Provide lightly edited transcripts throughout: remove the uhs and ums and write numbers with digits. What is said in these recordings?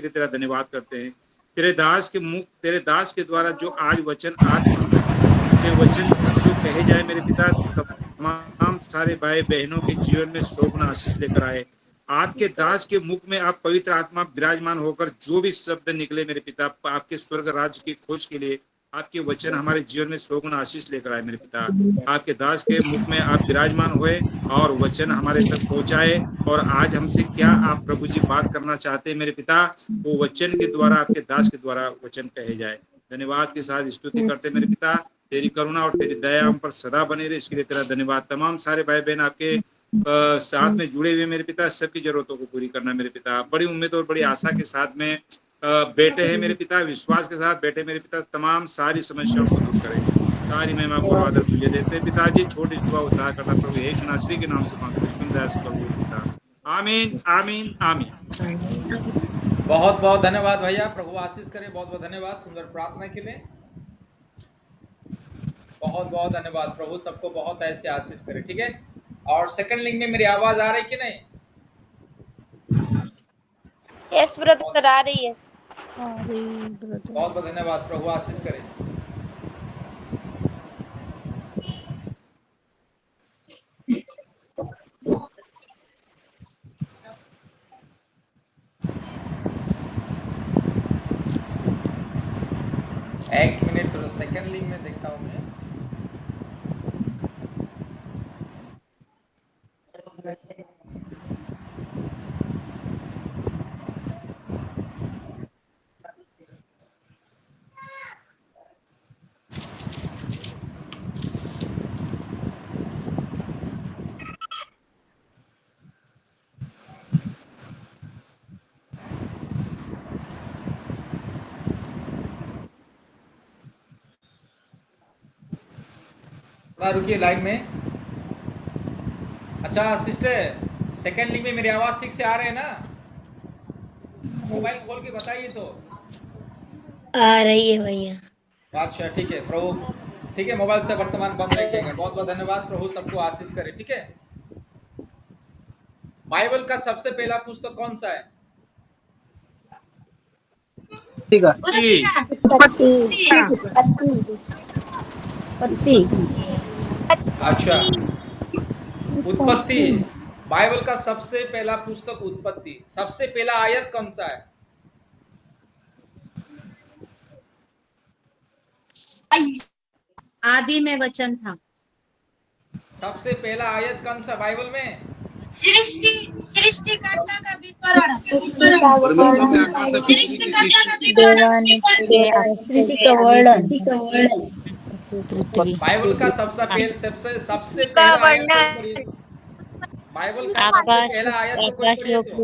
लिए तेरा धन्यवाद करते हैं। तेरे दास के द्वारा जो आज वचन तेरे वचन जो कहे जाए मेरे पिता, तमाम सारे भाई बहनों के जीवन में सौ गुना आशीष लेकर आए। आपके दास के मुख में आप पवित्र आत्मा विराजमान होकर जो भी शब्द निकले मेरे पिता, आपके स्वर्ग राज्य की खोज के लिए आपके वचन हमारे जीवन में सौ गुना आशीष लेकर आए मेरे पिता। आपके दास के मुख में आप विराजमान हुए और वचन हमारे तक पहुंचाए। और आज हमसे क्या आप प्रभु जी बात करना चाहते हैं मेरे पिता, वो वचन के द्वारा आपके दास के द्वारा वचन कहे जाए। धन्यवाद के साथ स्तुति करते मेरे पिता। तेरी करुणा और तेरी दया हम पर सदा बने रहे, इसके लिए तेरा धन्यवाद। तमाम सारे भाई बहन आपके साथ में जुड़े हुए मेरे पिता, सबकी जरूरतों को पूरी करना मेरे पिता। बड़ी उम्मीद और बड़ी आशा के साथ में बैठे हैं मेरे पिता, विश्वास के साथ बैठे मेरे पिता। तमाम सारी समस्याओं को दूर करें। सारी महिमा को आदर तुझे देते हैं पिताजी। छोटी दुआ उद्धार करता प्रभु यीशु नासरी के नाम से मांगते, सुन दया से कबूल पिता। आमीन आमीन आमीन। बहुत बहुत धन्यवाद भैया, प्रभु आशीष करे। बहुत बहुत धन्यवाद सुंदर प्रार्थना के लिए। बहुत बहुत धन्यवाद। प्रभु सबको बहुत ऐसे आशीष करे। ठीक है, और सेकंड लिंक में मेरी आवाज आ रही कि नहीं? यस ब्रदर, आ रही है। बहुत बहुत धन्यवाद। प्रभु आशीष करे। एक मिनट, थोड़ा सेकंड लिंक में देखता हूँ मैं। थोड़ा रुकिए लाइन में। अच्छा सिस्टर, सेकंड लिंक में मेरी आवाज ठीक से आ रहे है ना? मोबाइल खोल के बताइए तो। आ रही है भैया। अच्छा ठीक है प्रभु, ठीक है, मोबाइल से वर्तमान बंद रखिएगा। बहुत बहुत धन्यवाद। प्रभु सबको आशीष करे। ठीक है, बाइबल का सबसे पहला पुस्तक कौन सा है? अच्छा, उत्पत्ति। बाइबल का सबसे पहला पुस्तक उत्पत्ति। सबसे पहला आयत कौन सा है? आदि में वचन था। सबसे पहला आयत कौन सा बाइबल में? सृष्टिकर्ता का विवरण। बाइबल का सबसे पहला आयत को वर्णन। पढ़िए तो। बाइबल का सबसे पहला आयत को कोई पढ़िए तो।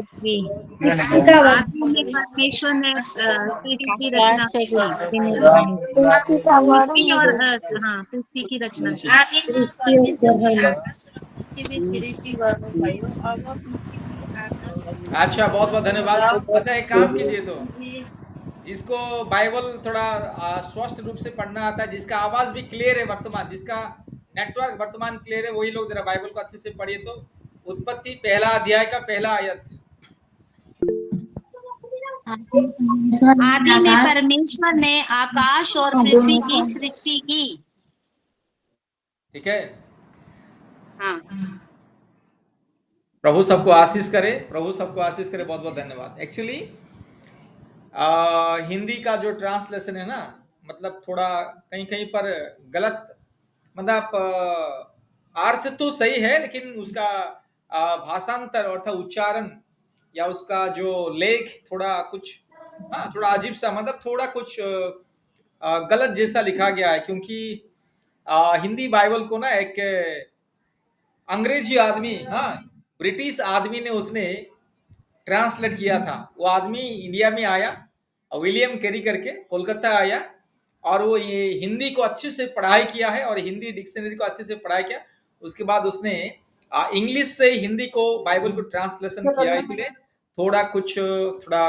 आदि में परमेश्वर ने पृथ्वी की रचना की। पृथ्वी और पृथ्वी की रचना की। अच्छा, बहुत बहुत धन्यवाद। अच्छा एक काम कीजिए तो, जिसको बाइबल थोड़ा स्पष्ट रूप से पढ़ना आता है, जिसका आवाज भी क्लियर है वर्तमान, जिसका नेटवर्क वर्तमान क्लियर है, वही लोग जरा बाइबल को अच्छे से पढ़िए तो। उत्पत्ति पहला अध्याय का पहला आयत। आदि में परमेश्वर ने आकाश और पृथ्वी की सृष्टि की। ठीक है, हाँ, प्रभु सबको आशीष करे। प्रभु सबको आशीष करे। बहुत बहुत धन्यवाद। एक्चुअली हिंदी का जो ट्रांसलेशन है ना, मतलब थोड़ा कहीं कहीं पर गलत, मतलब अर्थ तो सही है, लेकिन उसका भाषांतर अर्थात उच्चारण या उसका जो लेख थोड़ा कुछ थोड़ा अजीब सा, मतलब थोड़ा कुछ गलत जैसा लिखा गया है। क्योंकि हिंदी बाइबल को ना एक अंग्रेजी आदमी, ब्रिटिश आदमी ने उसने ट्रांसलेट किया था। वो आदमी इंडिया में आया, विलियम कैरी करके कोलकाता आया, और वो ये हिंदी को अच्छे से पढ़ाई किया है और हिंदी डिक्शनरी को अच्छे से पढ़ाई किया। उसके बाद उसने इंग्लिश से हिंदी को बाइबल को ट्रांसलेशन किया। इसलिए थोड़ा कुछ थोड़ा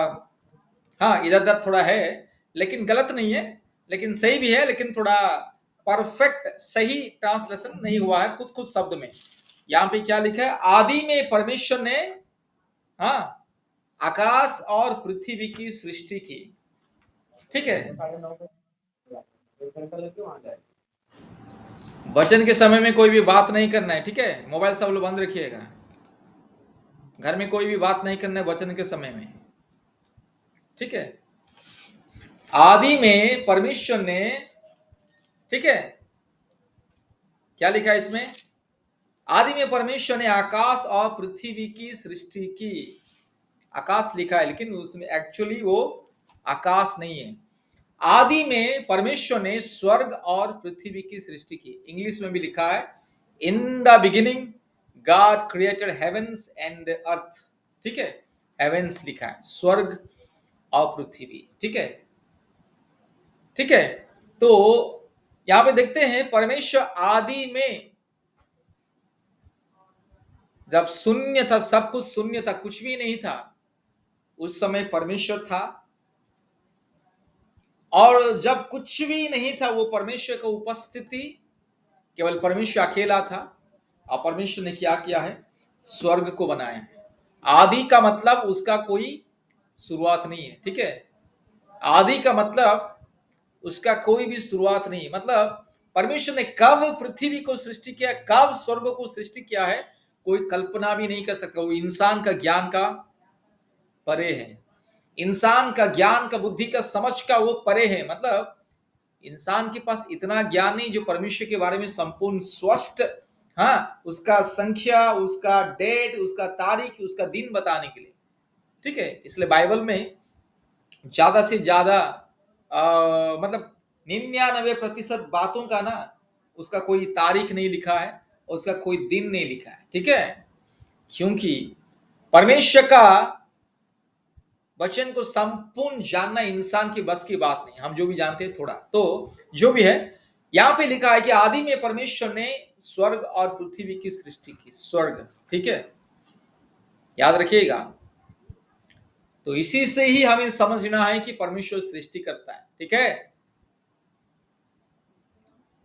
इधर उधर थोड़ा है, लेकिन गलत नहीं है, लेकिन सही भी है, लेकिन थोड़ा परफेक्ट सही ट्रांसलेशन नहीं हुआ है कुछ कुछ शब्द में। यहाँ पे क्या लिखा है? आदि में परमेश्वर ने आकाश और पृथ्वी की सृष्टि की। ठीक है, वचन के समय में कोई भी बात नहीं करना है। ठीक है, मोबाइल सब लोग बंद रखिएगा, घर में कोई भी बात नहीं करना है वचन के समय में। ठीक है, आदि में परमेश्वर ने, ठीक है, क्या लिखा है इसमें? आदि में परमेश्वर ने आकाश और पृथ्वी की सृष्टि की। आकाश लिखा है लेकिन उसमें एक्चुअली वो आकाश नहीं है। आदि में परमेश्वर ने स्वर्ग और पृथ्वी की सृष्टि की। इंग्लिश में भी लिखा है, in the beginning God created heaven's and earth. ठीक है, हेवेंस लिखा है, स्वर्ग और पृथ्वी। ठीक है, ठीक है। तो यहां पे देखते हैं परमेश्वर आदि में, जब शून्य था, सब कुछ शून्य था, कुछ भी नहीं था, उस समय परमेश्वर था। और जब कुछ भी नहीं था, वो परमेश्वर की उपस्थिति, केवल परमेश्वर अकेला था। और परमेश्वर ने क्या किया है? स्वर्ग को बनाया है। आदि का मतलब उसका कोई शुरुआत नहीं है। ठीक है, आदि का मतलब उसका कोई भी शुरुआत नहीं। मतलब परमेश्वर ने कब पृथ्वी को सृष्टि किया, कब स्वर्ग को सृष्टि किया है, कोई कल्पना भी नहीं कर सकता। वो इंसान का ज्ञान का परे है, इंसान का ज्ञान का, बुद्धि का, समझ का वो परे है। मतलब इंसान के पास इतना ज्ञान नहीं जो परमेश्वर के बारे में संपूर्ण स्पष्ट, हाँ, उसका संख्या, उसका डेट, उसका तारीख, उसका दिन बताने के लिए। ठीक है, इसलिए बाइबल में ज्यादा से ज्यादा मतलब 99% बातों का ना, उसका कोई तारीख नहीं लिखा है, उसका कोई दिन नहीं लिखा है। ठीक है, क्योंकि परमेश्वर का वचन को संपूर्ण जानना इंसान की बस की बात नहीं। हम जो भी जानते हैं थोड़ा, तो जो भी है, यहां पे लिखा है कि आदि में परमेश्वर ने स्वर्ग और पृथ्वी की सृष्टि की। स्वर्ग, ठीक है, याद रखिएगा। तो इसी से ही हमें समझना है कि परमेश्वर सृष्टि करता है। ठीक है,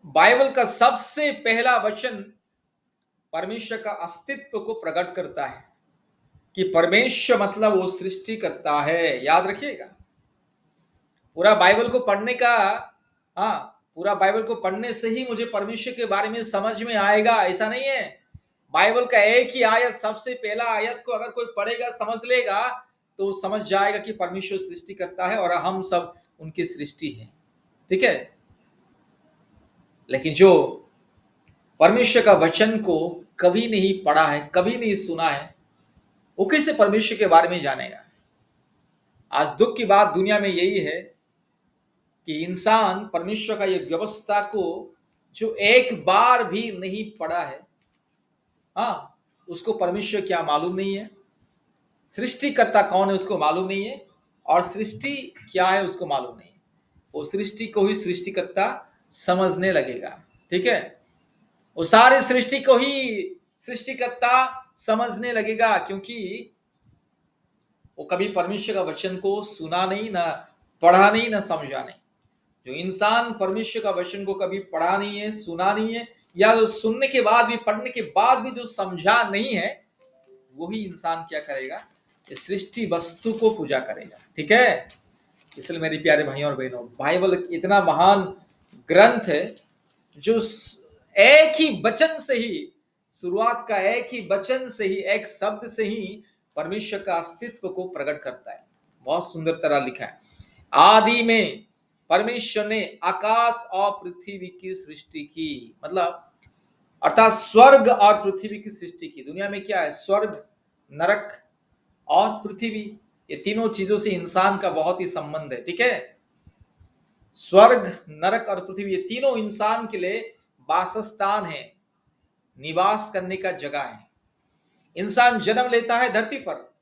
बाइबल का सबसे पहला वचन परमेश्वर का अस्तित्व को प्रकट करता है कि परमेश्वर मतलब वो सृष्टि करता है। याद रखिएगा, पूरा बाइबल को पढ़ने का, हाँ, पूरा बाइबल को पढ़ने से ही मुझे परमेश्वर के बारे में समझ में आएगा, ऐसा नहीं है। बाइबल का एक ही आयत, सबसे पहला आयत को अगर कोई पढ़ेगा, समझ लेगा, तो समझ जाएगा कि परमेश्वर सृष्टि करता है और हम सब उनकी सृष्टि है। ठीक है, लेकिन जो परमेश्वर का वचन को कभी नहीं पढ़ा है, कभी नहीं सुना है, वो कैसे परमेश्वर के बारे में जानेगा? आज दुख की बात दुनिया में यही है कि इंसान परमेश्वर का ये व्यवस्था को जो एक बार भी नहीं पढ़ा है, हाँ, उसको परमेश्वर क्या मालूम नहीं है, सृष्टिकर्ता कौन है उसको मालूम नहीं है, और सृष्टि क्या है उसको मालूम नहीं है। वो सृष्टि को ही सृष्टिकर्ता समझने लगेगा। ठीक है, वो सारी सृष्टि को ही सृष्टिकर्ता समझने लगेगा, क्योंकि वो कभी परमेश्वर का वचन को सुना नहीं, ना पढ़ा नहीं, ना समझा नहीं। जो इंसान परमेश्वर का वचन को कभी पढ़ा नहीं है, सुना नहीं है, या जो सुनने के बाद भी, पढ़ने के बाद भी जो समझा नहीं है, वही इंसान क्या करेगा? इस सृष्टि वस्तु को पूजा करेगा। ठीक है, इसलिए मेरे प्यारे भाइयों और बहनों, बाइबल इतना महान ग्रंथ है जो एक ही वचन से ही, शुरुआत का एक ही वचन से ही, एक शब्द से ही परमेश्वर का अस्तित्व को प्रकट करता है। बहुत सुंदर तरह लिखा है, आदि में परमेश्वर ने आकाश और पृथ्वी की सृष्टि की। मतलब अर्थात स्वर्ग और पृथ्वी की सृष्टि की। दुनिया में क्या है? स्वर्ग, नरक और पृथ्वी, ये तीनों चीजों से इंसान का बहुत ही संबंध है। ठीक है, स्वर्ग, नरक और पृथ्वी, ये तीनों इंसान के लिए वासस्थान है, निवास करने का जगह है। इंसान जन्म लेता है धरती पर,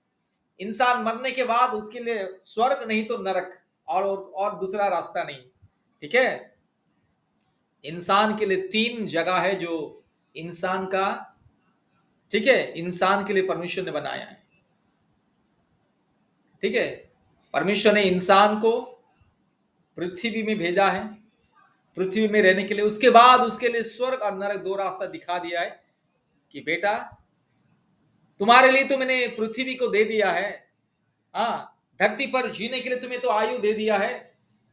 इंसान मरने के बाद उसके लिए स्वर्ग नहीं तो नरक, और दूसरा रास्ता नहीं। ठीक है, इंसान के लिए 3 जगह है जो इंसान का, ठीक है, इंसान के लिए परमेश्वर ने बनाया है। ठीक है, परमेश्वर ने इंसान को पृथ्वी में भेजा है, पृथ्वी में रहने के लिए। उसके बाद उसके लिए स्वर्ग और नरक 2 रास्ता दिखा दिया है कि बेटा, तुम्हारे लिए तो मैंने पृथ्वी को दे दिया है, हाँ, धरती पर जीने के लिए तुम्हें तो आयु दे दिया है,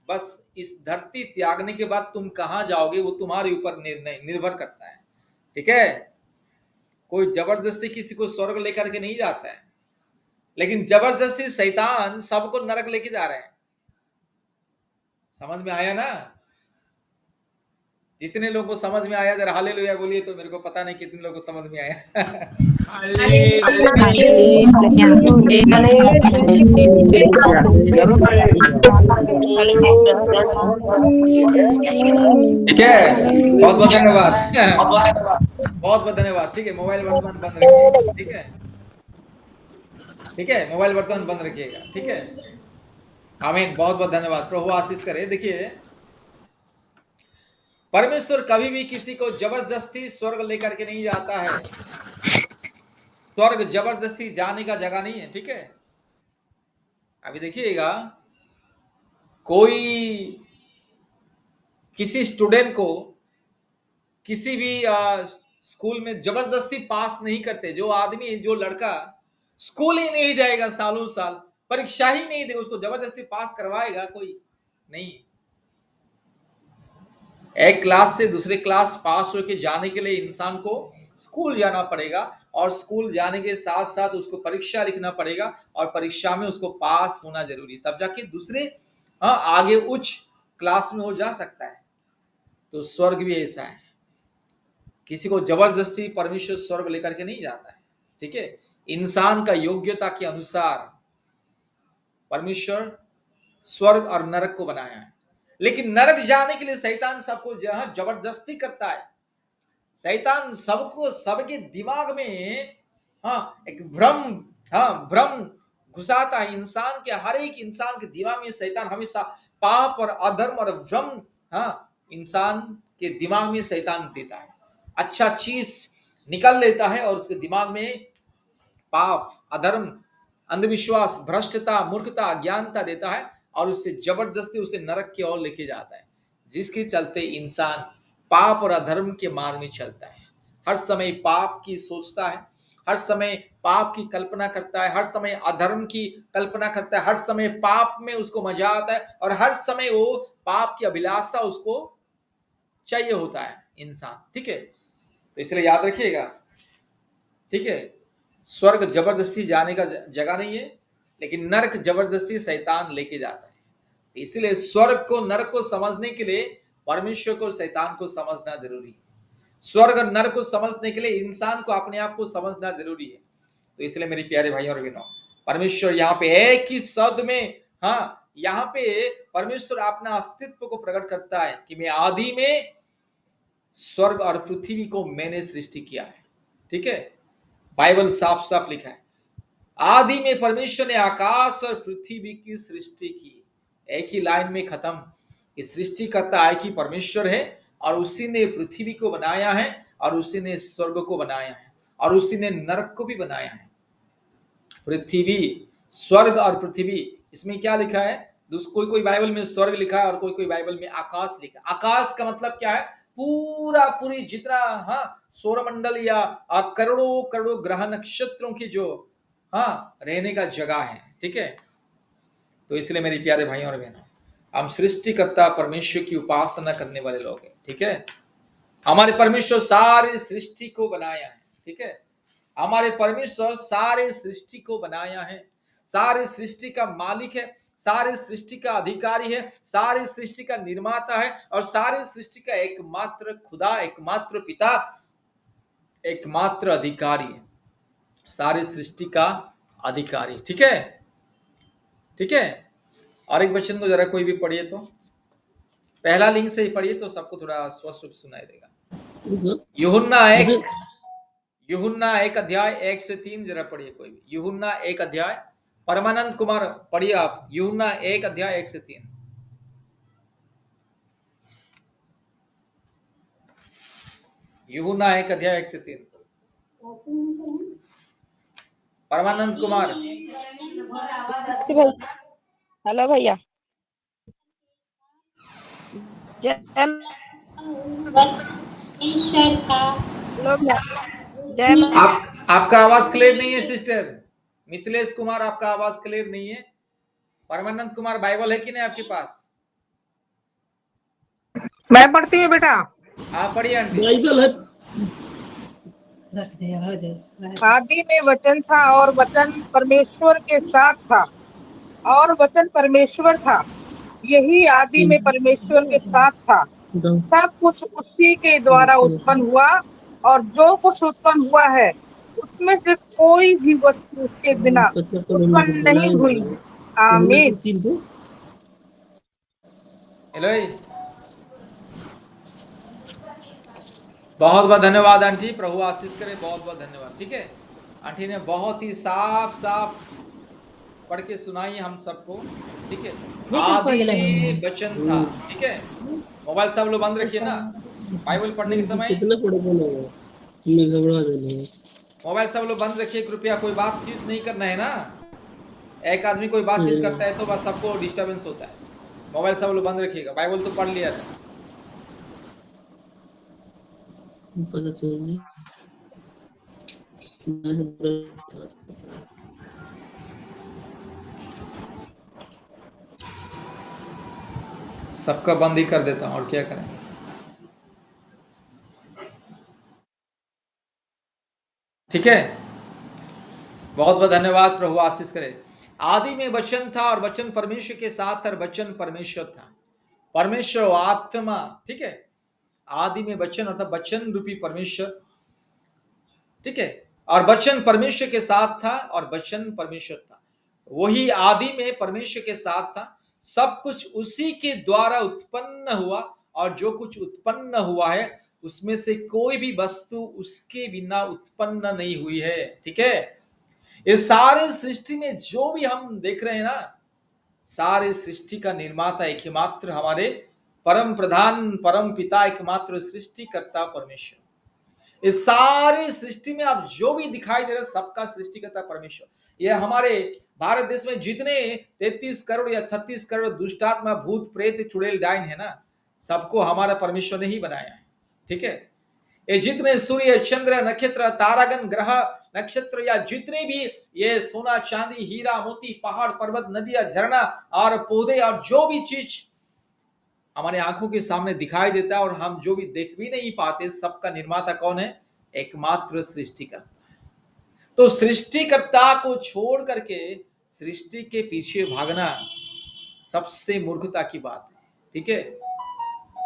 बस इस धरती त्यागने के बाद तुम कहां जाओगे वो तुम्हारे ऊपर निर्भर करता है। ठीक है, कोई जबरदस्ती किसी को स्वर्ग लेकर के नहीं जाता है, लेकिन जबरदस्ती शैतान सबको नरक लेके जा रहे हैं। समझ में आया ना? जितने लोगों को समझ में आया जरा हालेलुया बोलिए, तो मेरे को पता नहीं कितने लोगों को समझ में आया। ठीक है, बहुत बहुत धन्यवाद, बहुत बहुत धन्यवाद। ठीक है, मोबाइल वर्तमान बंद रखिए। ठीक है, ठीक है, मोबाइल वर्तमान बंद रखिएगा। ठीक है, आमीन, बहुत बहुत धन्यवाद, प्रभु आशीष करे। देखिए, परमेश्वर कभी भी किसी को जबरदस्ती स्वर्ग लेकर के नहीं जाता है। स्वर्ग जबरदस्ती जाने का जगह नहीं है। ठीक है, अभी देखिएगा, कोई किसी स्टूडेंट को किसी भी स्कूल में जबरदस्ती पास नहीं करते। जो आदमी, जो लड़का स्कूल ही नहीं जाएगा, सालों साल परीक्षा ही नहीं देगा, उसको जबरदस्ती पास करवाएगा कोई नहीं। एक क्लास से दूसरे क्लास पास होकर जाने के लिए इंसान को स्कूल जाना पड़ेगा, और स्कूल जाने के साथ साथ उसको परीक्षा लिखना पड़ेगा, और परीक्षा में उसको पास होना जरूरी, तब जाके दूसरे आगे उच्च क्लास में वो जा सकता है। तो स्वर्ग भी ऐसा है, किसी को जबरदस्ती परमेश्वर स्वर्ग लेकर के नहीं जाता है। ठीक है, इंसान का योग्यता के अनुसार परमेश्वर स्वर्ग और नरक को बनाया है, लेकिन नरक जाने के लिए शैतान सबको जबरदस्ती करता है। शैतान सबको, सबके दिमाग में एक भ्रम घुसाता है। इंसान के, हर एक इंसान के दिमाग में शैतान हमेशा पाप और अधर्म और भ्रम इंसान के दिमाग में शैतान देता है। अच्छा चीज निकल लेता है और उसके दिमाग में पाप, अधर्म, अंधविश्वास, भ्रष्टता, मूर्खता, अज्ञानता देता है, और उससे जबरदस्ती उसे नरक की ओर लेके जाता है, जिसके चलते इंसान पाप और अधर्म के मार्ग में चलता है। हर समय पाप की सोचता है, हर समय पाप की कल्पना करता है, हर समय अधर्म की कल्पना करता है, हर समय पाप में उसको मजा आता है, और हर समय वो पाप की अभिलाषा उसको चाहिए होता है इंसान। ठीक है, तो इसलिए याद रखिएगा। ठीक है, स्वर्ग जबरदस्ती जाने का जगह नहीं है, लेकिन नरक जबरदस्ती शैतान लेके जाता है। इसलिए स्वर्ग को, नरक को समझने के लिए परमेश्वर को, शैतान को समझना जरूरी है। स्वर्ग और नरक को समझने के लिए इंसान को अपने आप को समझना जरूरी है। तो इसलिए मेरे प्यारे भाइयों और बहनों, परमेश्वर यहाँ पे एक ही शब्द में, यहाँ पे परमेश्वर अपना अस्तित्व को प्रकट करता है कि मैं आदि में स्वर्ग और पृथ्वी को मैंने सृष्टि किया है। ठीक है, बाइबल साफ साफ लिखा है, आदि में परमेश्वर ने आकाश और पृथ्वी की सृष्टि की। एक ही लाइन में खत्म। इस सृष्टि करता एक ही परमेश्वर है, और उसी ने पृथ्वी को बनाया है, और उसी ने स्वर्ग को बनाया है, और उसी ने नरक को भी बनाया है। पृथ्वी, स्वर्ग और पृथ्वी, इसमें क्या लिखा है? कोई बाइबल में स्वर्ग लिखा है और कोई बाइबल में आकाश लिखा है। आकाश का मतलब क्या है? पूरी जितना सौरमंडल या करोड़ों करोड़ों ग्रह नक्षत्रों की जो रहने का जगह है। ठीक है, तो इसलिए मेरे प्यारे भाइयों और बहनों, हम सृष्टिकर्ता परमेश्वर की उपासना करने वाले लोग हैं। ठीक है, हमारे परमेश्वर सारे सृष्टि को बनाया है। ठीक है, हमारे परमेश्वर सारे सृष्टि को बनाया है, सारे सृष्टि का मालिक है, सारे सृष्टि का अधिकारी है, सारे सृष्टि का निर्माता है, और सारे सृष्टि का एकमात्र खुदा, एकमात्र पिता, एकमात्र अधिकारी है, सारे सृष्टि का अधिकारी। ठीक है, ठीक है। और एक वचन को जरा कोई भी पढ़िए, तो पहला लिंक से ही पढ़िए तो सबको थोड़ा स्पष्ट रूप सुनाई देगा। यूहन्ना 1 अध्याय 1 से 3 जरा पढ़िए कोई भी। यूहन्ना 1 अध्याय, परमानंद कुमार पढ़िए आप, यूहन्ना 1 अध्याय 1 से 3। यूहन्ना 1 अध्याय 1 से 3। परमानंद कुमार। हेलो भैया, आपका आवाज क्लियर नहीं है सिस्टर, मिथिलेश कुमार, आपका आवाज क्लियर नहीं है। परमानंद कुमार, बाइबल है कि नहीं आपके पास? मैं पढ़ती हूँ बेटा। आप पढ़िए आंटी। बाइबल है। आदि में वचन था और वचन परमेश्वर के साथ था और वचन परमेश्वर था। यही आदि में परमेश्वर के साथ था। सब कुछ उसी के द्वारा उत्पन्न हुआ और जो कुछ उत्पन्न हुआ है उसमें से कोई भी वस्तु उसके बिना उत्पन्न नहीं हुई। आमीन। हेलो, बहुत बहुत धन्यवाद आंटी, प्रभु आशीष करे, बहुत बहुत धन्यवाद। ठीक है, आंटी ने बहुत ही साफ साफ पढ़ के सुनाई हम सबको। ठीक है, आदि में वचन था। ठीक है, मोबाइल सब लोग बंद रखिए ना बाइबल पढ़ने के समय। मोबाइल सब लोग बंद रखिए कृपया, कोई बातचीत नहीं करना है ना। एक आदमी कोई बातचीत करता है तो बस सबको डिस्टरबेंस होता है। मोबाइल सब लोग बंद रखिएगा, बाइबल तो पढ़ लिया था। सबका बंद ही कर देता हूं, और क्या करेंगे। ठीक है, बहुत बहुत धन्यवाद, प्रभु आशीष करे। आदि में वचन था और वचन परमेश्वर के साथ और वचन परमेश्वर था। परमेश्वर आत्मा। ठीक है, आदि में वचन अर्थात वचन रूपी परमेश्वर। ठीक है, और वचन परमेश्वर के साथ था और वचन परमेश्वर था। वही आदि में परमेश्वर के साथ था। सब कुछ उसी के द्वारा उत्पन्न हुआ और जो कुछ उत्पन्न हुआ है उसमें से कोई भी वस्तु उसके बिना उत्पन्न नहीं हुई है। ठीक है, इस सारे सृष्टि में जो भी हम देख रहे हैं ना, सारे सृष्टि का निर्माता एक ही मात्र हमारे परम प्रधान परम पिता एकमात्र सृष्टिकर्ता परमेश्वर। इस सारी सृष्टि में आप जो भी दिखाई दे रहे सबका सृष्टिकर्ता परमेश्वर। यह हमारे भारत देश में जितने 33 करोड़ या 36 करोड़ दुष्टात्मा भूत प्रेत चुड़ैल डायन है ना, सबको हमारा परमेश्वर ने ही बनाया है। ठीक है, ये जितने सूर्य चंद्र नक्षत्र तारागण ग्रह नक्षत्र या जितने भी ये सोना चांदी हीरा मोती पहाड़ पर्वत नदियां झरना और पौधे और जो भी चीज हमारे आंखों के सामने दिखाई देता है और हम जो भी देख भी नहीं पाते, सबका निर्माता कौन है? एकमात्र सृष्टिकर्ता है। तो सृष्टिकर्ता को छोड़ करके सृष्टि के पीछे भागना सबसे मूर्खता की बात है। ठीक है,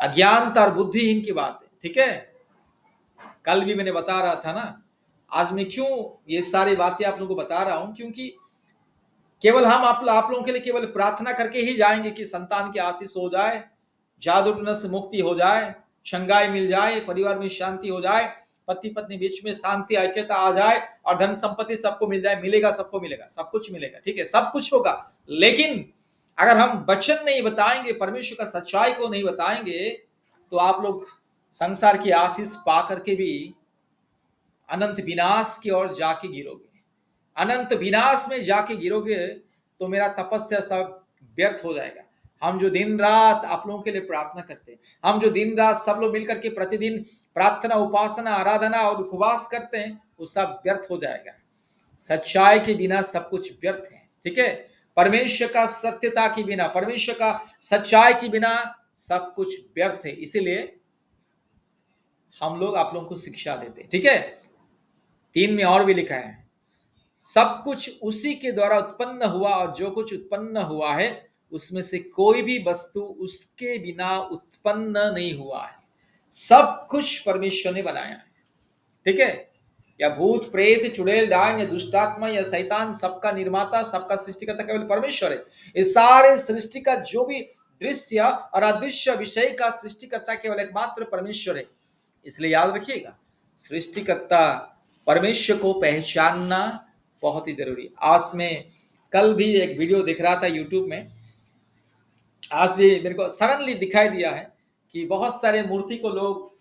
अज्ञानता और बुद्धिहीन की बात है। ठीक है, कल भी मैंने बता रहा था ना, आज मैं क्यों ये सारी बातें आप लोगों को बता रहा हूं, क्योंकि केवल हम आप लोगों के लिए केवल प्रार्थना करके ही जाएंगे कि संतान की आशीष हो जाए, जादू टोना से मुक्ति हो जाए, छंगाई मिल जाए, परिवार में शांति हो जाए, पति पत्नी बीच में शांति ऐक्यता आ जाए और धन संपत्ति सबको मिल जाए। मिलेगा, सबको मिलेगा, सब कुछ मिलेगा। ठीक है, सब कुछ होगा, लेकिन अगर हम वचन नहीं बताएंगे, परमेश्वर का सच्चाई को नहीं बताएंगे, तो आप लोग संसार की आशीष पा करके भी अनंत विनाश की ओर जाके गिरोगे। अनंत विनाश में जाके गिरोगे तो मेरा तपस्या सब व्यर्थ हो जाएगा। हम जो दिन रात आप लोगों के लिए प्रार्थना करते हैं, हम जो दिन रात सब लोग मिलकर के प्रतिदिन प्रार्थना उपासना आराधना और उपवास करते हैं, वो सब व्यर्थ हो जाएगा। सच्चाई के बिना सब कुछ व्यर्थ है। ठीक है, परमेश्वर का सत्यता के बिना, परमेश्वर का सच्चाई के बिना सब कुछ व्यर्थ है। इसीलिए हम लोग आप लोगों को शिक्षा देते हैं। ठीक है, 3 में और भी लिखा है, सब कुछ उसी के द्वारा उत्पन्न हुआ और जो कुछ उत्पन्न हुआ है उसमें से कोई भी वस्तु उसके बिना उत्पन्न नहीं हुआ है। सब कुछ परमेश्वर ने बनाया है। ठीक है, या भूत प्रेत चुड़ैल डायन या दुष्टात्मा या शैतान, सबका निर्माता सबका सृष्टिकर्ता केवल परमेश्वर है। इस सारे सृष्टि का जो भी दृश्य और अदृश्य विषय का सृष्टिकर्ता केवल एकमात्र परमेश्वर है। इसलिए याद रखिएगा, सृष्टिकर्ता परमेश्वर को पहचानना बहुत ही जरूरी है। आज में कल भी एक वीडियो देख रहा था यूट्यूब में, आज भी मेरे को सडनली दिखाई दिया है कि बहुत सारे मूर्ति को लोग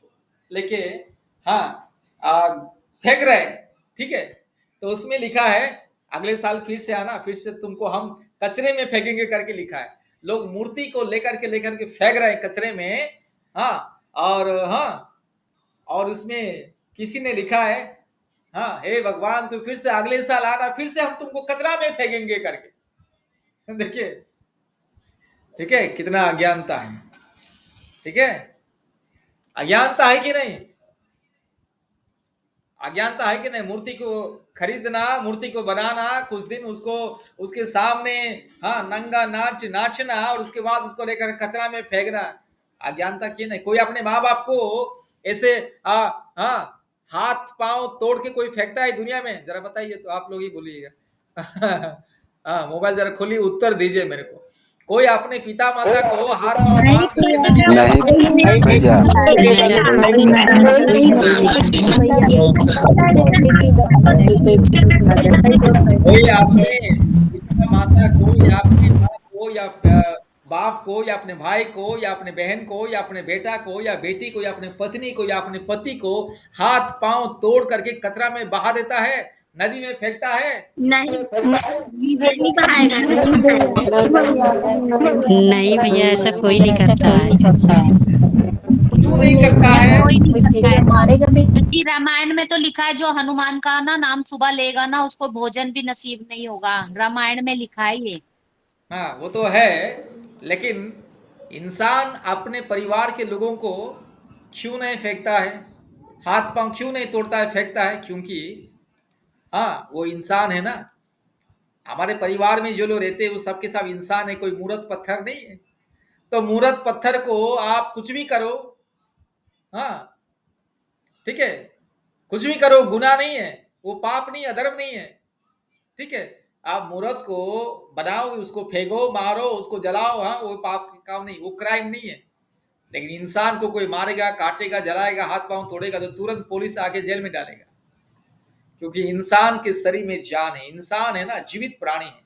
लेके फेंक रहे हैं। ठीक है, तो उसमें लिखा है अगले साल फिर से आना, फिर से तुमको हम कचरे में फेंकेंगे करके लिखा है। लोग मूर्ति को लेकर के फेंक रहे हैं कचरे में। और उसमें किसी ने लिखा है हाँ, हे भगवान तू फिर से अगले साल आना, फिर से हम तुमको कचरा में फेंकेंगे करके। देखिए, ठीक है, कितना अज्ञानता है। ठीक है, अज्ञानता है कि नहीं? अज्ञानता है कि नहीं? मूर्ति को खरीदना, मूर्ति को बनाना, कुछ दिन उसको उसके सामने हाँ नंगा नाचना और उसके बाद उसको लेकर कचरा में फेंकना, अज्ञानता की नहीं? कोई अपने माँ बाप को ऐसे हाँ हाथ पांव तोड़ के कोई फेंकता है दुनिया में? जरा बताइए तो, आप लोग ही बोलिएगा। हाँ, मोबाइल जरा खोलिए, उत्तर दीजिए मेरे को। कोई अपने पिता माता को हाथ पांव बांध करके नदी में नहीं भैया, कोई अपने पिता माता को या अपनी माँ को या बाप को या अपने भाई को या अपने बहन को या अपने बेटा को या बेटी को या अपने पत्नी को या अपने पति को हाथ पांव तोड़ करके कचरा में बहा देता है, नदी में फेंकता है? नहीं भैया, ऐसा कोई नहीं करता है। क्यों नहीं करता है? कोई नहीं करता है। क्योंकि रामायण में तो लिखा है जो हनुमान का ना नाम सुबह लेगा ना उसको भोजन भी नसीब नहीं होगा, रामायण में लिखा है ये। हाँ, वो तो है, लेकिन इंसान अपने परिवार के लोगों को क्यों नहीं फेंकता है, हाथ पांव क्यों नहीं तोड़ता है, फेंकता है? क्योंकि हाँ, वो इंसान है ना। हमारे परिवार में जो लोग रहते हैं वो सबके सब इंसान है, कोई मूर्त पत्थर नहीं है। तो मूर्त पत्थर को आप कुछ भी करो, हाँ ठीक है, कुछ भी करो, गुनाह नहीं है, वो पाप नहीं, अधर्म नहीं है। ठीक है, आप मूर्त को बनाओ, उसको फेंको, मारो, उसको जलाओ, हाँ वो पाप का काम नहीं, वो क्राइम नहीं है। लेकिन इंसान को कोई मारेगा, काटेगा, जलाएगा, हाथ पांव तोड़ेगा तो तुरंत पुलिस आके जेल में डालेगा, क्योंकि इंसान के शरीर में जान है। इंसान है ना, जीवित प्राणी है।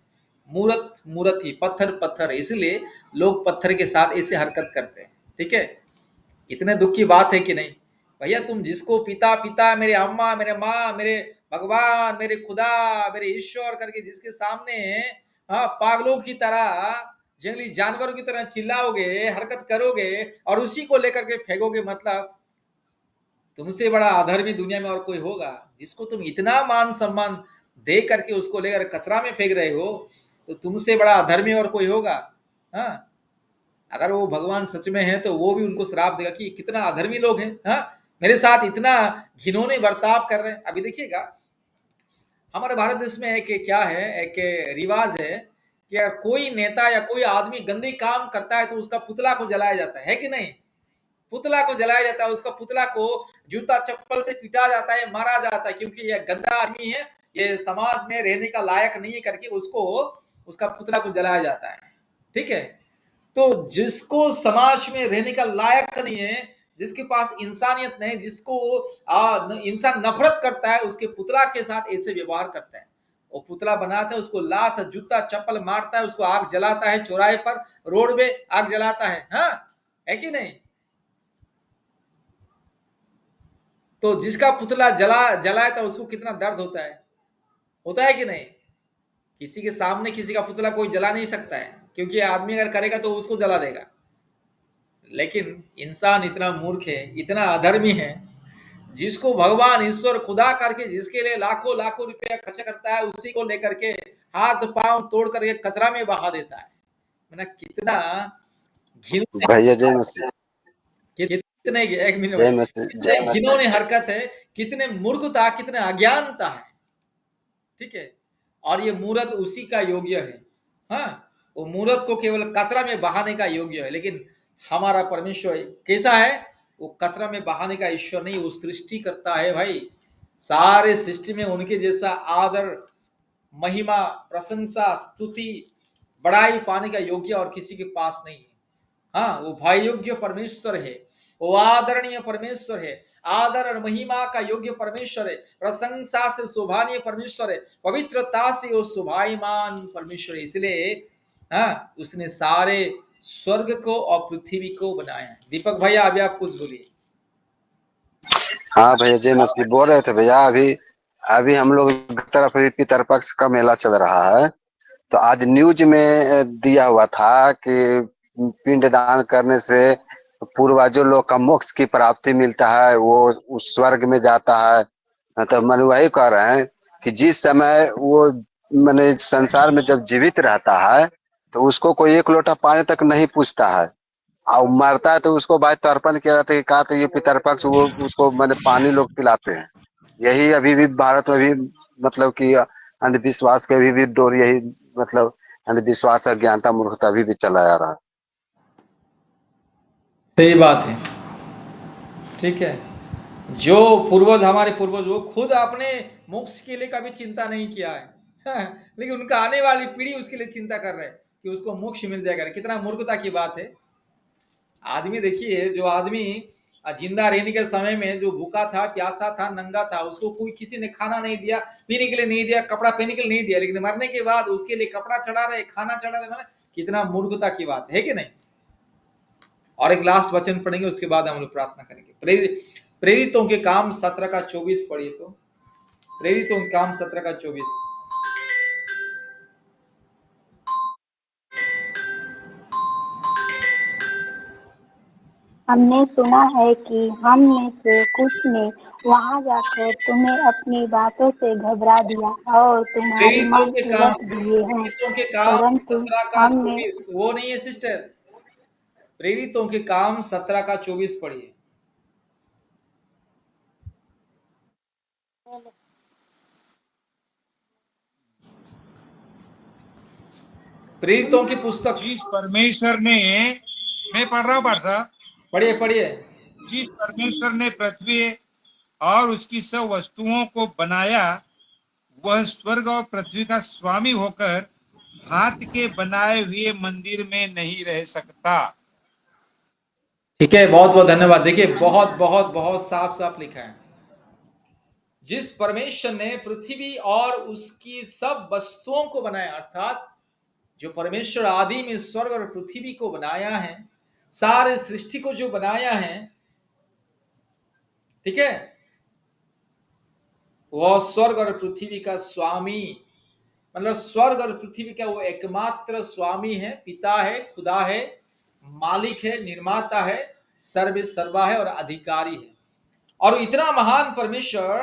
मूर्त मूर्त ही, पत्थर पत्थर है, इसलिए लोग पत्थर के साथ ऐसे हरकत करते हैं। ठीक है, इतने दुख की बात है कि नहीं भैया? तुम जिसको पिता पिता, मेरे अम्मा, मेरे माँ, मेरे भगवान, मेरे खुदा, मेरे ईश्वर करके जिसके सामने हाँ पागलों की तरह, जंगली जानवरों की तरह चिल्लाओगे, हरकत करोगे और उसी को लेकर के फेंकोगे, मतलब तुमसे बड़ा अधर्मी दुनिया में और कोई होगा? जिसको तुम इतना मान सम्मान दे करके उसको लेकर कचरा में फेंक रहे हो, तो तुमसे बड़ा अधर्मी और कोई होगा? हाँ, अगर वो भगवान सच में है तो वो भी उनको श्राप देगा कि कितना अधर्मी लोग हैं, हाँ मेरे साथ इतना घिनौने बर्ताव कर रहे हैं। अभी देखिएगा, हमारे भारत देश में एक क्या है, एक रिवाज है कि अगर कोई नेता या कोई आदमी गंदे काम करता है तो उसका पुतला को जलाया जाता है कि नहीं? पुतला को जलाया जाता है, उसका पुतला को जूता चप्पल से पीटा जाता है, मारा जाता है, क्योंकि यह गंदा आदमी है, ये समाज में रहने का लायक नहीं है करके उसको, उसका पुतला को जलाया जाता है। ठीक है, तो जिसको समाज में रहने का लायक नहीं है, जिसके पास इंसानियत नहीं, जिसको इंसान नफरत करता है, उसके पुतला के साथ ऐसे व्यवहार करता है। वो पुतला बनाता है, उसको लात जूता चप्पल मारता है, उसको आग जलाता है, चौराहे पर रोड में आग जलाता है, हाँ है कि नहीं? तो जिसका पुतला जलाया था उसको कितना दर्द होता है कि नहीं? किसी के सामने किसी का पुतला कोई जला नहीं सकता है, क्योंकि आदमी अगर करेगा तो उसको जला देगा। लेकिन इंसान इतना मूर्ख है, इतना अधर्मी है, जिसको भगवान ईश्वर खुदा करके जिसके लिए लाखों लाखों रुपया खर्च करता है, उसी को लेकर के हाथ पांव तोड़ करके कचरा में बहा देता है। मतलब कितना भैया जय मसीह, कितने, एक मिनट, कितने घिनौनी हरकत है, कितने मूर्खता, कितने अज्ञानता है। ठीक है, और ये मूर्त उसी का योग्य है, हाँ वो मूर्त को केवल कचरा में बहाने का योग्य है। लेकिन हमारा परमेश्वर कैसा है? वो कचरा में बहाने का ईश्वर नहीं, वो सृष्टि करता है भाई। सारे सृष्टि में उनके जैसा आदर, महिमा, प्रशंसा, स्तुति, बड़ाई पाने का योग्य और किसी के पास नहीं है। हाँ, वो भाई योग्य परमेश्वर है, वो आदरणीय परमेश्वर है, आदर और महिमा का योग्य परमेश्वर है, प्रशंसा से शोभानीय परमेश्वर है, पवित्रता से वो शोभायमान परमेश्वर है। इसलिए हाँ, उसने सारे स्वर्ग को और पृथ्वी को बनाया है। दीपक भैया अभी आप कुछ बोलिए। हाँ भैया जय मसीह, बोल रहे थे भैया, अभी हम लोग तरफ अभी पितरपक्ष का मेला चल रहा है, तो आज न्यूज में दिया हुआ था कि पिंडदान करने से पूर्वजों लोग का मोक्ष की प्राप्ति मिलता है, वो उस स्वर्ग में जाता है, तो मन वही कह रहे हैं कि जिस समय वो मैंने संसार में जब जीवित रहता है तो उसको कोई एक लोटा पानी तक नहीं पूछता है, और मरता है तो उसको भाई तर्पण किया जाता है कि कहा तो ये पितरपक्ष वो उसको मैंने पानी लोग पिलाते हैं। यही अभी भी भारत में भी मतलब कि अंधविश्वास के भी डोर यही मतलब अंधविश्वास अज्ञानता मूर्खता अभी भी चला जा रहा है। सही बात है, ठीक है। जो पूर्वज हमारे पूर्वज वो खुद अपने मोक्ष के लिए कभी चिंता नहीं किया है लेकिन उनका आने वाली पीढ़ी उसके लिए चिंता कर रहे हैं कि उसको मोक्ष मिल जाएगा। कितना मूर्खता की बात है। आदमी देखिए, जो आदमी जिंदा रहने के समय में जो भूखा था, प्यासा था, नंगा था, उसको कोई किसी ने खाना नहीं दिया, पीने के लिए नहीं दिया, कपड़ा पहनने के लिए नहीं दिया, लेकिन मरने के बाद उसके लिए कपड़ा चढ़ा रहे, खाना चढ़ा रहे, कितना मूर्खता की बात है कि नहीं। और एक लास्ट वचन पढ़ेंगे, उसके बाद हम लोग प्रार्थना करेंगे। प्रेरितों के काम 17 का 24 पढ़िए। तो प्रेरितों के काम 17 का 24। हमने सुना है कि हम में से कुछ ने वहां जाकर तुम्हें अपनी बातों से घबरा दिया और तुम्हारे मन उलट दिए हैं, प्रेरितों के काम परंतु 17 का हमने 24 वो नहीं है सिस्टर। प्रेरितों के काम 17 का 24 पढ़िए। प्रेरितों की पुस्तक। जिस परमेश्वर ने, मैं पढ़ रहा हूँ पाठ साहब, पढ़िए। जिस परमेश्वर ने पृथ्वी और उसकी सब वस्तुओं को बनाया, वह स्वर्ग और पृथ्वी का स्वामी होकर हाथ के बनाए हुए मंदिर में नहीं रह सकता। ठीक है, बहुत बहुत धन्यवाद। देखिए, बहुत बहुत बहुत साफ साफ लिखा है। जिस परमेश्वर ने पृथ्वी और उसकी सब वस्तुओं को बनाया, अर्थात जो परमेश्वर आदि में स्वर्ग और पृथ्वी को बनाया है, सारे सृष्टि को जो बनाया है, ठीक है, वह स्वर्ग और पृथ्वी का स्वामी, मतलब स्वर्ग और पृथ्वी का वो एकमात्र स्वामी है, पिता है, खुदा है, मालिक है, निर्माता है, सर्व सर्वा है और अधिकारी है। और इतना महान परमेश्वर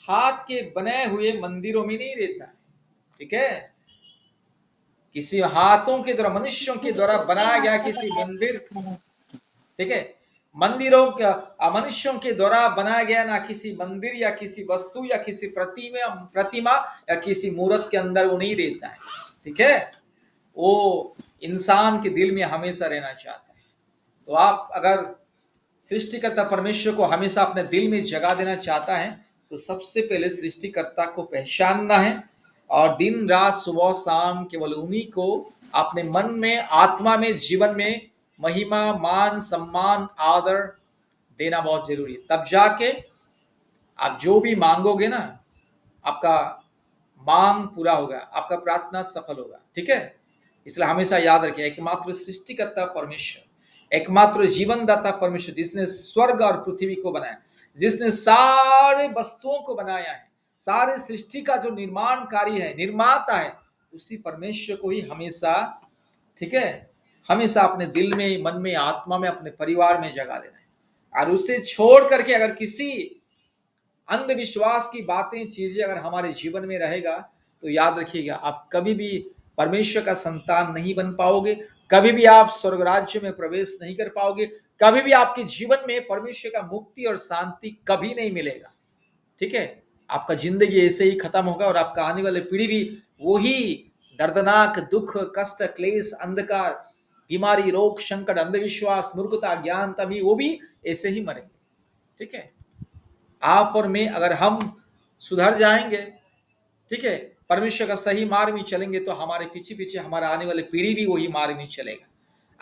हाथ के बने हुए मंदिरों में नहीं रहता है, ठीक है। किसी हाथों के द्वारा, मनुष्यों के द्वारा बनाया गया किसी मंदिर, ठीक है, मंदिरों का मनुष्यों के द्वारा बनाया गया ना किसी मंदिर या किसी वस्तु या किसी प्रतिमा या किसी मूर्त के अंदर वो नहीं रहता है, ठीक है। वो इंसान के दिल में हमेशा रहना चाहता है। तो आप अगर सृष्टिकर्ता परमेश्वर को हमेशा अपने दिल में जगा देना चाहता है तो सबसे पहले सृष्टिकर्ता को पहचानना है और दिन रात सुबह शाम केवल उन्हीं को अपने मन में, आत्मा में, जीवन में महिमा, मान, सम्मान, आदर देना बहुत जरूरी है। तब जाके आप जो भी मांगोगे ना, आपका मांग पूरा होगा, आपका प्रार्थना सफल होगा, ठीक है। इसलिए हमेशा याद रखिए, एकमात्र सृष्टिकर्ता परमेश्वर, एकमात्र जीवनदाता परमेश्वर, जिसने स्वर्ग और पृथ्वी को बनाया, जिसने सारे वस्तुओं को बनाया है, सारे सृष्टि का जो निर्माणकारी है, निर्माता है, उसी परमेश्वर को ही हमेशा, ठीक है, हमेशा अपने दिल में, मन में, आत्मा में, अपने परिवार में जगा देना है। और उसे छोड़ करके अगर किसी अंधविश्वास की बातें, चीजें अगर हमारे जीवन में रहेगा तो याद रखिएगा, आप कभी भी परमेश्वर का संतान नहीं बन पाओगे, कभी भी आप स्वर्ग राज्य में प्रवेश नहीं कर पाओगे, कभी भी आपके जीवन में परमेश्वर का मुक्ति और शांति कभी नहीं मिलेगा, ठीक है। आपका जिंदगी ऐसे ही खत्म होगा और आपका आने वाली पीढ़ी भी वही दर्दनाक दुख, कष्ट, क्लेश, अंधकार, बीमारी, रोग, संकट, अंधविश्वास, मूर्खता, ज्ञान, तभी वो भी ऐसे ही मरेंगे, ठीक है। आप और मैं अगर हम सुधर जाएंगे, ठीक है, परमेश्वर का सही मार्ग में चलेंगे तो हमारे पीछे पीछे हमारा आने वाली पीढ़ी भी वही मार्ग में चलेगा।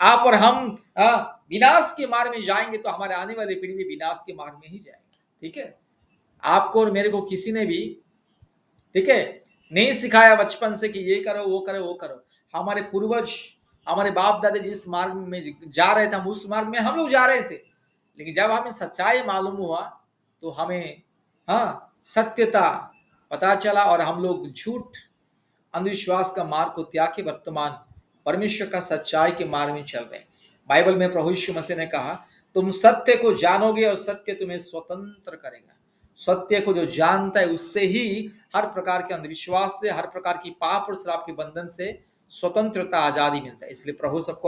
आप और हम विनाश के मार्ग में जाएंगे तो हमारे आने वाली पीढ़ी भी विनाश के मार्ग में ही जाएगी, ठीक है। आपको और मेरे को किसी ने भी, ठीक है, नहीं सिखाया बचपन से कि ये करो, वो करो, वो करो। हमारे पूर्वज, हमारे बाप दादा जिस मार्ग में जा रहे थे, हम उस मार्ग में हम लोग जा रहे थे, लेकिन जब हमें सच्चाई मालूम हुआ तो हमें सत्यता पता चला और हम लोग झूठ, अंधविश्वास का मार्ग को त्याग के वर्तमान परमेश्वर का सच्चाई के मार्ग में चल रहे हैं। बाइबल में प्रभु यीशु मसीह ने कहा, तुम सत्य को जानोगे और सत्य तुम्हें स्वतंत्र करेगा। सत्य को जो जानता है उससे ही हर प्रकार के अंधविश्वास से, हर प्रकार की पाप और श्राप के बंधन से स्वतंत्रता, आजादी मिलता है। इसलिए प्रभु सबको